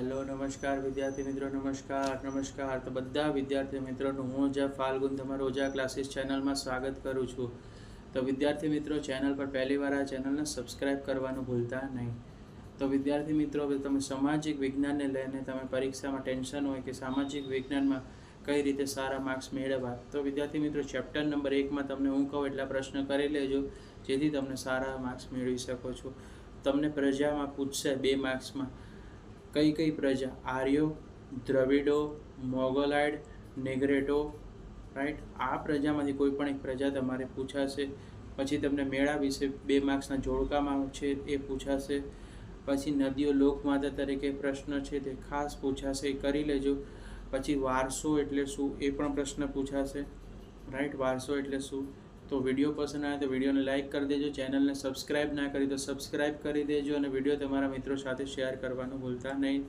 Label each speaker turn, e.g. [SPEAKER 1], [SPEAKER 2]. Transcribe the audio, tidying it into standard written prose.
[SPEAKER 1] Hello નમસ્કાર વિદ્યાર્થી મિત્રો, નમસ્કાર તો બધા વિદ્યાર્થી મિત્રોનું હું જ ફાલ્ગુન તમારું ઓજા ક્લાસીસ ચેનલમાં સ્વાગત કરું છું. તો વિદ્યાર્થી મિત્રો, ચેનલ પર પહેલીવાર આ ચેનલને સબસ્ક્રાઇબ કરવાનું ભૂલતા નહીં. તો વિદ્યાર્થી મિત્રો, હવે તમે સામાજિક વિજ્ઞાનને લઈને તમે પરીક્ષામાં ટેન્શન હોય કે સામાજિક વિજ્ઞાનમાં કઈ રીતે સારા માર્ક્સ મેળવવા, તો વિદ્યાર્થી મિત્રો ચેપ્ટર નંબર 1માં તમને હું કહું એટલા પ્રશ્ન કરી લેજો, જેથી તમને સારા માર્ક્સ મેળવી શકો છો. તમને પ્રજામાં પૂછશે 2 માર્ક્સમાં કઈ પ્રજા, આર્યો, દ્રવિડો, મોગલાઇડ, નેગ્રેટો, રાઈટ. આ પ્રજામાંથી કોઈ પણ એક પ્રજા તમારે પૂછાશે. પછી તમને મેળા વિશે 2 માર્ક્સના જોડકામાં છે એ પૂછાશે. પછી નદીઓ લોકમાતા તરીકે પ્રશ્ન છે તે ખાસ પૂછાશે, એ કરી લેજો. પછી વારસો એટલે શું એ પણ પ્રશ્ન પૂછાશે, રાઈટ. વારસો એટલે શું. તો વિડીયો પસંદ આવે તો વિડીયોને લાઇક કરી દેજો, ચેનલને સબસ્ક્રાઇબ ના કરી તો સબસ્ક્રાઇબ કરી દેજો, અને વિડીયો તમારા મિત્રો સાથે શેર કરવાનું ભૂલતા નહીં.